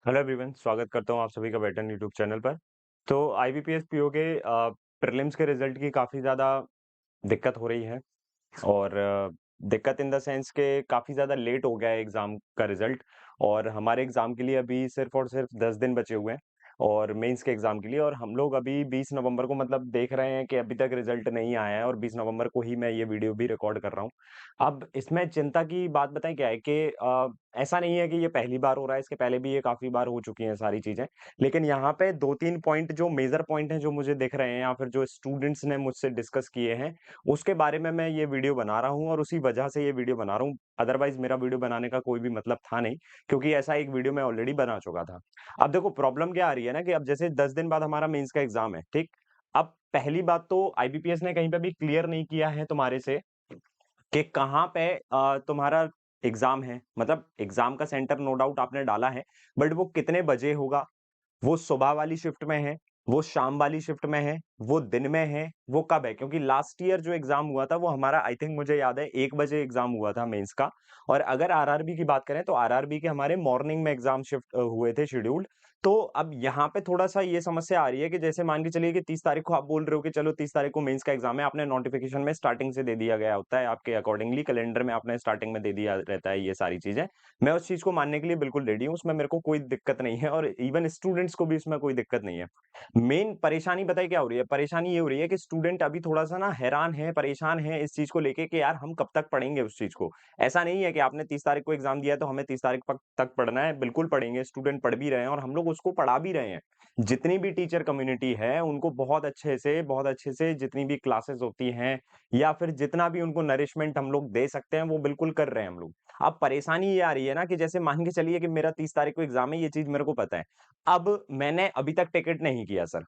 Hello everyone, स्वागत करता हूँ आप सभी का वेटन यूट्यूब चैनल पर। तो आईबीपीएस पीओ के प्रीलिम्स के रिजल्ट की काफ़ी ज़्यादा दिक्कत हो रही है और दिक्कत इन द सेंस के काफ़ी ज़्यादा लेट हो गया है एग्ज़ाम का रिजल्ट। और हमारे एग्ज़ाम के लिए अभी सिर्फ और सिर्फ 10 दिन बचे हुए हैं और मेंस के एग्ज़ाम के लिए। और हम लोग अभी 20 नवंबर को मतलब देख रहे हैं कि अभी तक रिजल्ट नहीं आया है और 20 नवंबर को ही मैं ये वीडियो भी रिकॉर्ड कर रहा हूँ। अब इसमें चिंता की बात बताएं क्या है कि ऐसा नहीं है कि ये पहली बार हो रहा है, इसके पहले भी ये काफ़ी बार हो चुकी हैं सारी चीज़ें। लेकिन यहाँ पे 2-3 पॉइंट जो मेजर पॉइंट हैं जो मुझे दिख रहे हैं या फिर जो स्टूडेंट्स ने मुझसे डिस्कस किए हैं, उसके बारे में मैं ये वीडियो बना रहा हूँ और उसी वजह से ये वीडियो बना रहा हूँ। अदरवाइज़ मेरा वीडियो बनाने का कोई भी मतलब था नहीं, क्योंकि ऐसा एक वीडियो मैं ऑलरेडी बना चुका था। अब देखो प्रॉब्लम क्या आ रही है ना कि अब जैसे 10 दिन बाद हमारा मेंस का एग्ज़ाम है, ठीक? अब पहली बात तो आईबीपीएस ने कहीं पे भी क्लियर नहीं किया है तुम्हारे से कि कहाँ पे तुम्हारा एग्ज़ाम है। मतलब एग्ज़ाम का सेंटर नो डाउट आपने डाला है, बट वो कितने बजे होगा? वो सुबह वाली शिफ्ट में है, वो शाम वाली शिफ्ट में है, वो दिन में है, वो कब है? क्योंकि लास्ट ईयर जो एग्ज़ाम हुआ था वो हमारा आई थिंक मुझे याद है 1 बजे एग्ज़ाम हुआ था मेंस का। और अगर आरआरबी की बात करें तो आरआरबी के हमारे मॉर्निंग में एग्ज़ाम शिफ्ट हुए थे शेड्यूल्ड। तो अब यहाँ पे थोड़ा-सा ये समस्या आ रही है कि जैसे मान के चलिए कि 30 तारीख को आप बोल रहे हो कि चलो 30 तारीख को मेंस का एग्ज़ाम है, आपने नोटिफ़िकेशन में स्टार्टिंग से दे दिया गया होता है आपके अकॉर्डिंगली कैलेंडर में आपने स्टार्टिंग में दे दिया रहता है ये सारी चीज़ें। मैं उस चीज़ को मानने के लिए बिल्कुल रेडी हूँ, उसमें मेरे को कोई दिक्कत नहीं है और इवन स्टूडेंट्स को भी इसमें कोई दिक्कत नहीं है। मेन परेशानी बताइए क्या हो रही है? परेशानी ये हो रही है कि स्टूडेंट अभी थोड़ा-सा ना हैरान है, परेशान है इस चीज़ को लेके कि यार हम कब तक पढ़ेंगे उस चीज़ को? ऐसा नहीं है कि आपने 30 तारीख को एग्ज़ाम दिया है तो हमें 30 तारीख पक तक पढ़ना है, बिल्कुल पढ़ेंगे, स्टूडेंट पढ़ भी रहे हैं और हम लोग उसको पढ़ा भी रहे हैं। जितनी भी टीचर कम्युनिटी है, उनको बहुत अच्छे से जितनी भी क्लासेस होती हैं या फिर जितना भी उनको नरिशमेंट हम लोग दे सकते हैं, वो बिल्कुल कर रहे हैं हम लोग। अब परेशानी ये आ रही है ना कि जैसे मान के चलिए कि मेरा 30 तारीख को एग्ज़ाम है, ये चीज़ मेरे को पता है। अब मैंने अभी तक टिकट नहीं किया सर।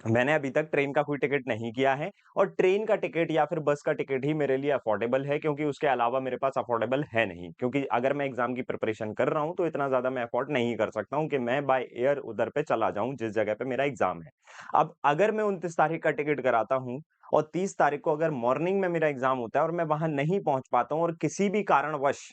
मैंने अभी तक ट्रेन का कोई टिकट नहीं किया है और ट्रेन का टिकट या फिर बस का टिकट ही मेरे लिए अफोर्डेबल है, क्योंकि उसके अलावा मेरे पास अफोर्डेबल है नहीं। क्योंकि अगर मैं एग्ज़ाम की प्रिपरेशन कर रहा हूँ, तो इतना ज़्यादा मैं अफोर्ड नहीं कर सकता हूँ कि मैं बाय एयर उधर पे चला जाऊँ, जिस जगह पे मेरा एग्ज़ाम है। अब अगर मैं 29 तारीख का टिकट कराता हूँ और 30 तारीख को अगर मॉर्निंग में मेरा एग्ज़ाम होता है और मैं वहाँ नहीं पहुँच पाता हूँ और किसी भी कारणवश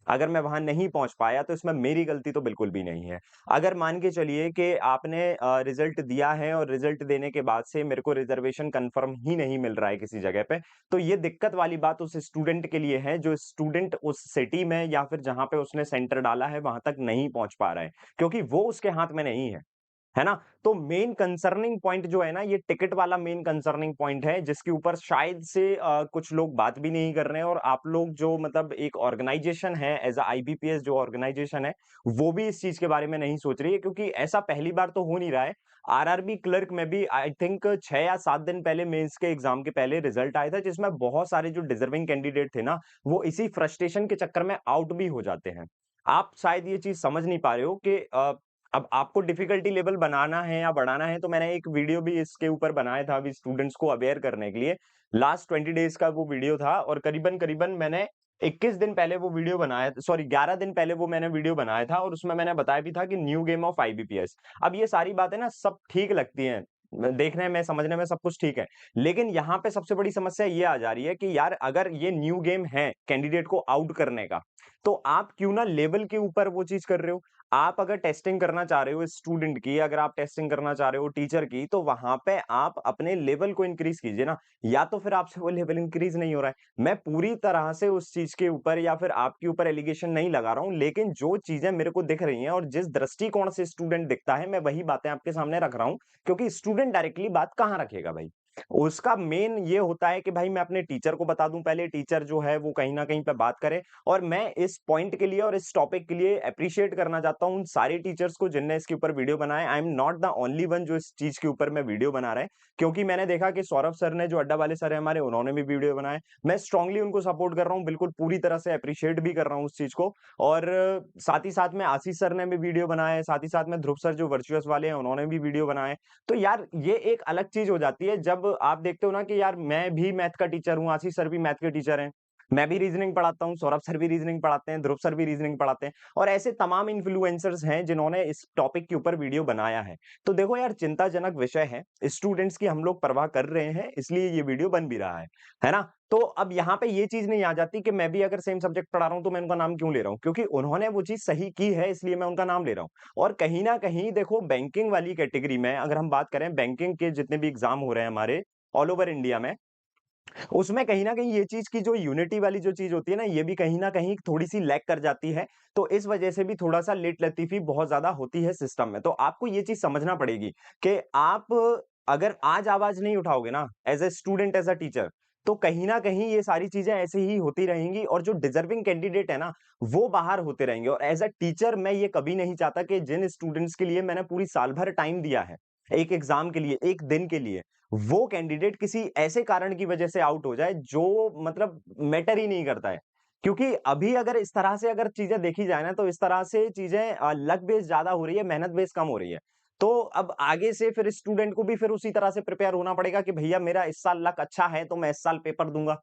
अगर मैं वहाँ नहीं पहुँच पाया तो इसमें मेरी गलती तो बिल्कुल भी नहीं है। अगर मान के चलिए कि आपने रिज़ल्ट दिया है और रिज़ल्ट देने के बाद से मेरे को रिज़र्वेशन कन्फर्म ही नहीं मिल रहा है किसी जगह पे, तो ये दिक्कत वाली बात उस स्टूडेंट के लिए है जो स्टूडेंट उस सिटी में या फिर जहाँ पे उसने सेंटर डाला है वहाँ तक नहीं पहुँच पा रहा है, क्योंकि वो उसके हाथ में नहीं है। है ना? तो मेन कंसर्निंग पॉइंट जो है ना, ये टिकट वाला मेन कंसर्निंग पॉइंट है, जिसके ऊपर शायद से कुछ लोग बात भी नहीं कर रहे हैं और आप लोग जो मतलब एक ऑर्गेनाइजेशन है, एज़ अ आईबीपीएस जो ऑर्गेनाइजेशन है, वो भी इस चीज़ के बारे में नहीं सोच रही है, क्योंकि ऐसा पहली बार तो हो नहीं रहा है। आरआरबी क्लर्क में भी आई थिंक 6 या 7 दिन पहले मेंस के एग्ज़ाम के पहले रिजल्ट आया था, जिसमें बहुत सारे जो डिज़र्विंग कैंडिडेट थे ना, वो इसी फ्रस्ट्रेशन के चक्कर में आउट भी हो जाते हैं। आप शायद ये चीज़ समझ नहीं पा रहे हो कि अब आपको डिफ़िकल्टी लेवल बनाना है या बढ़ाना है, तो मैंने एक वीडियो भी इसके ऊपर बनाया था अभी स्टूडेंट्स को अवेयर करने के लिए। लास्ट 20 डेज़ का वो वीडियो था और करीबन-करीबन मैंने 21 दिन पहले वो वीडियो बनाया, सॉरी 11 दिन पहले वो मैंने वीडियो बनाया था और उसमें मैंने बताया भी था कि न्यू गेम ऑफ आईबीपीएस। अब ये सारी बातें ना सब ठीक लगती हैं, देखने में, समझने में सब कुछ ठीक है। लेकिन यहाँ पे सबसे बड़ी समस्या ये आ जा रही है कि यार अगर ये न्यू गेम है कैंडिडेट को आउट करने का, तो आप क्यों ना लेवल के ऊपर वो चीज़ कर रहे हो? आप अगर टेस्टिंग करना चाह रहे हो स्टूडेंट की, अगर आप टेस्टिंग करना चाह रहे हो टीचर की, तो वहाँ पे आप अपने लेवल को इंक्रीज़ कीजिए ना, या तो फिर आपसे वो लेवल इंक्रीज़ नहीं हो रहा है। मैं पूरी तरह से उस चीज़ के ऊपर या फिर आपके ऊपर एलिगेशन नहीं लगा रहा हूँ, लेकिन जो चीज़ें मेरे को दिख रही हैं और जिस दृष्टिकोण से स्टूडेंट दिखता है, मैं वही बातें आपके सामने रख रहा हूँ, क्योंकि स्टूडेंट डायरेक्टली बात कहाँ रखेगा भाई? उसका मेन ये होता है कि भाई मैं अपने टीचर को बता दूँ पहले, टीचर जो है वो कहीं न कहीं पे बात करे। और मैं इस पॉइंट के लिए और इस टॉपिक के लिए एप्रिशिएट करना चाहता हूँ उन सारे टीचर्स को जिनने इसके ऊपर वीडियो बनाए। I am not the only one जो इस चीज़ के ऊपर में वीडियो बना रहा है, क्योंकि मैंने देखा कि सौरभ सर ने, जो अड्डा वाले सर हैं हमारे, उन्होंने भी वीडियो बनाए। मैं स्ट्रांगली उनको सपोर्ट कर रहा हूँ, बिल्कुल पूरी तरह से एप्रिशिएट भी कर रहा हूँ उस चीज़ को। और साथ ही साथ में आशीष सर ने भी वीडियो बनाए, साथ ही साथ में ध्रुव सर जो वर्चुअस वाले हैं, उन्होंने भी वीडियो बनाए। तो यार ये एक अलग चीज़ हो जाती है जब आप देखते हो ना कि यार मैं भी मैथ का टीचर हूँ, आशीष सर भी मैथ के टीचर हैं। मैं भी रीजनिंग पढ़ाता हूँ, सौरभ सर भी रीजनिंग पढ़ाते हैं, ध्रुव सर भी रीजनिंग पढ़ाते हैं और ऐसे तमाम इन्फ्लुएंसर्स हैं जिन्होंने इस टॉपिक के ऊपर वीडियो बनाया है। तो देखो यार चिंताजनक विषय है, स्टूडेंट्स की हम लोग परवाह कर रहे हैं इसलिए ये वीडियो बन भी रहा है ना? तो अब यहाँ पे ये चीज़ नहीं आ जाती कि मैं भी अगर सेम सब्जेक्ट पढ़ा रहा हूँ तो मैं उनका नाम क्यों ले रहा हूँ? क्योंकि उन्होंने वो चीज़ सही की है इसलिए मैं उनका नाम ले रहा हूँ। और कहीं न कहीं देखो बैंकिंग वाली कैटेगरी में अगर हम बात करें बैंकिंग के जितने भी एग्ज़ाम हो रहे हैं हमारे ऑल ओवर इंडिया में, उसमें कहीं न कहीं ये चीज़ की जो यूनिटी वाली जो चीज़ होती है ना, ये भी कहीं न कहीं थोड़ी-सी लैग कर जाती है। तो इस वजह से भी थोड़ा-सा लेट-लतीफ़ी बहुत ज़्यादा होती है सिस्टम में। तो आपको ये चीज़ समझना पड़ेगी कि आप अगर आज आवाज़ नहीं उठाओगे ना, as a student, as a teacher, तो कहीं न कहीं ये सारी चीज़ें ऐसे ही होती रहेंगी और जो डिज़र्विंग कैंडिडेट है ना, वो बाहर होते रहेंगे। और एज़ अ टीचर मैं ये कभी नहीं चाहता कि जिन स्टूडेंट्स के लिए मैंने पूरी साल भर टाइम दिया है, एक एग्ज़ाम के लिए, 1 दिन के लिए, वो कैंडिडेट किसी ऐसे कारण की वजह से आउट हो जाए जो मतलब मैटर ही नहीं करता है। क्योंकि अभी अगर इस तरह से अगर चीज़ें देखी जाए ना तो इस तरह से चीज़ें लक बेस्ड ज़्यादा हो रही है, मेहनत बेस्ड कम हो रही है। तो अब आगे से फिर स्टूडेंट को भी फिर उसी तरह से प्रिपेयर होना पड़ेगा कि भैया मेरा इस साल लक अच्छा है तो मैं इस साल पेपर दूँगा।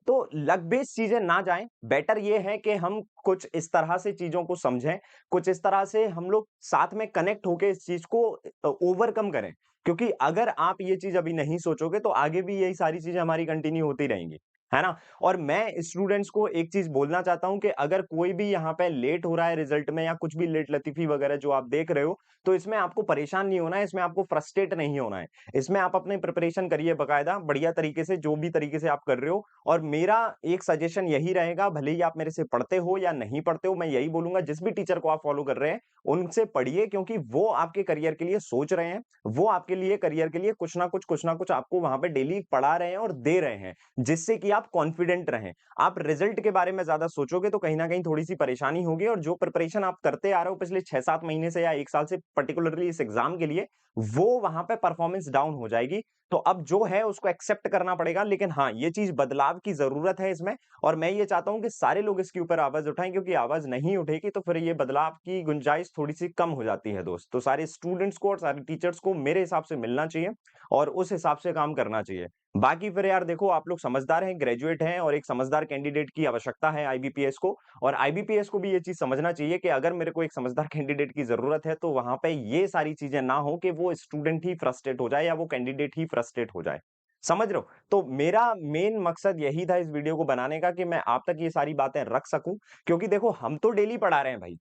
तो लक बेस्ड चीज़ें ना जाएँ, बेटर ये है कि हम कुछ इस तरह से चीज़ों को समझें, कुछ इस तरह से हम लोग साथ में कनेक्ट होके इस चीज़ को ओवरकम करें। क्योंकि अगर आप ये चीज़ अभी नहीं सोचोगे तो आगे भी यही सारी चीज़ें हमारी कंटिन्यू होती रहेंगी, है ना? और मैं स्टूडेंट्स को एक चीज़ बोलना चाहता हूँ कि अगर कोई भी यहाँ पे लेट हो रहा है रिजल्ट में या कुछ भी लेट-लतीफ़ी वगैरह जो आप देख रहे हो, तो इसमें आपको परेशान नहीं होना है, इसमें आपको फ्रस्ट्रेट नहीं होना है। इसमें आप अपनी प्रिपरेशन करिए बाकायदा, बढ़िया तरीके से, जो भी तरीके से आप कर रहे हो और मेरा एक सजेशन यही रहेगा, भले ही आप मेरे से पढ़ते हो या नहीं पढ़ते हो, मैं यही बोलूँगा जिस भी टीचर को आप फॉलो कर रहे हैं, उनसे पढ़िए क्योंकि वो आपके करियर के लिए सोच रहे हैं, वो आपके लिए करियर के लिए कुछ ना कुछ आपको वहाँ पे डेली पढ़ा रहे हैं और दे रहे हैं, जिससे कि आप कॉन्फिडेंट रहें। आप रिजल्ट के बारे में ज़्यादा सोचोगे तो कहीं न कहीं थोड़ी-सी परेशानी होगी और जो प्रिपरेशन आप करते आ रहे हो पिछले 6-7 महीने से या 1 साल से पार्टिकुलरली इस एग्ज़ाम के लिए, वो वहाँ पे परफॉर्मेंस डाउन हो जाएगी। तो अब जो है उसको एक्सेप्ट करना पड़ेगा लेकिन हाँ, ये चीज़ बदलाव की ज़रूरत है इसमें और मैं ये चाहता हूँ कि सारे लोग इसके ऊपर आवाज़ उठाएँ क्योंकि आवाज़ नहीं उठेगी तो फिर ये बदलाव की गुंजाइश थोड़ी-सी कम हो जाती है दोस्त। तो सारे स्टूडेंट्स को और सारे टीचर्स को मेरे हिसाब से मिलना चाहिए और उस हिसाब से काम करना चाहिए। बाकी फिर यार देखो आप लोग समझदार हैं, ग्रेजुएट हैं और एक समझदार कैंडिडेट की आवश्यकता है आईबीपीएस को और आईबीपीएस को भी ये चीज़ समझना चाहिए कि अगर मेरे को एक समझदार कैंडिडेट की ज़रूरत है, तो वहाँ पे ये सारी चीज़ें ना हो कि वो स्टूडेंट ही फ्रस्ट्रेट हो जाए या वो कैंडिडेट ही फ्रस्ट्रेट हो जाए। समझ रहे हो? तो मेरा मेन मकसद यही था इस वीडियो को बनाने का कि मैं आप तक ये सारी बातें रख सकूँ, क्योंकि देखो हम तो डेली पढ़ा रहे हैं भाई।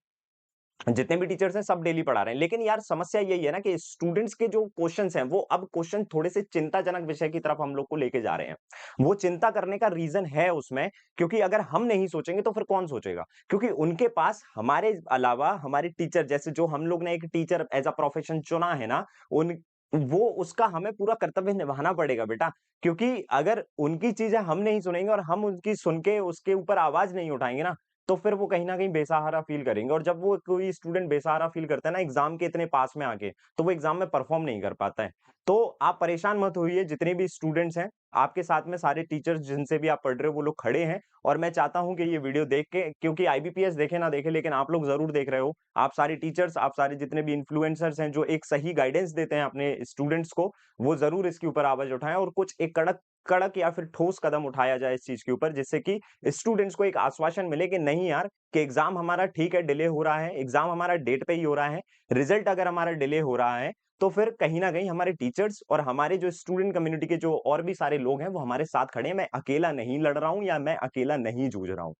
जितने भी टीचर्स हैं सब डेली पढ़ा रहे हैं। लेकिन यार समस्या यही है ना कि स्टूडेंट्स के जो क्वेश्चन्स हैं वो अब क्वेश्चन थोड़े से चिंताजनक विषय की तरफ हम लोग को लेके जा रहे हैं। वो चिंता करने का रीज़न है उसमें क्योंकि अगर हम नहीं सोचेंगे तो फिर कौन सोचेगा? क्योंकि उनके पास हमारे अलावा हमारे टीचर जैसे जो हम लोग ने एक टीचर एज़ अ प्रोफेशन चुना है ना, उन वो उसका हमें पूरा कर्तव्य निभाना पड़ेगा बेटा। क्योंकि अगर उनकी चीज़ें हम नहीं सुनेंगे और हम उनकी सुन के उसके ऊपर आवाज़ नहीं उठाएँगे ना, तो फिर वो कहीं न कहीं बेसहारा फ़ील करेंगे और जब वो कोई स्टूडेंट बेसहारा फ़ील करता है ना एग्ज़ाम के इतने पास में आके, तो वो एग्ज़ाम में परफ़ॉर्म नहीं कर पाता है। तो आप परेशान मत होइए जितने भी स्टूडेंट्स हैं, आपके साथ में सारे टीचर्स जिनसे भी आप पढ़ रहे हो वो लोग खड़े हैं और मैं चाहता हूँ कि ये वीडियो देख के क्योंकि आईबीपीएस देखे ना देखे लेकिन आप लोग ज़रूर देख रहे हो। आप सारे टीचर्स, आप सारे जितने भी इन्फ्लुएंसर्स हैं जो एक सही गाइडेंस देते हैं अपने स्टूडेंट्स को, वो ज़रूर इसके ऊपर आवाज़ उठाएँ और कुछ एक कड़क कड़क या फिर ठोस कदम उठाया जाए इस चीज़ के ऊपर जिससे कि स्टूडेंट्स को एक आश्वासन मिले कि नहीं यार कि एग्ज़ाम हमारा ठीक है डिले हो रहा है, एग्ज़ाम हमारा डेट पे ही हो रहा है, रिज़ल्ट अगर हमारा डिले हो रहा है, तो फिर कहीं न कहीं हमारे टीचर्स और हमारे जो स्टूडेंट कम्युनिटी के जो और भी सारे लोग हैं, वो हमारे साथ खड़े हैं। मैं अकेला नहीं लड़ रहा हूँ या मैं अकेला नहीं जूझ रहा हूँ।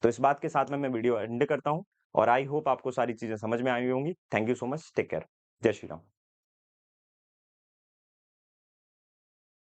तो इस बात के साथ में मैं वीडियो एंड करता हूँ और आई होप आपको सारी चीज़ें समझ में आई होंगी। Thank you so much. Take care. जय श्री राम।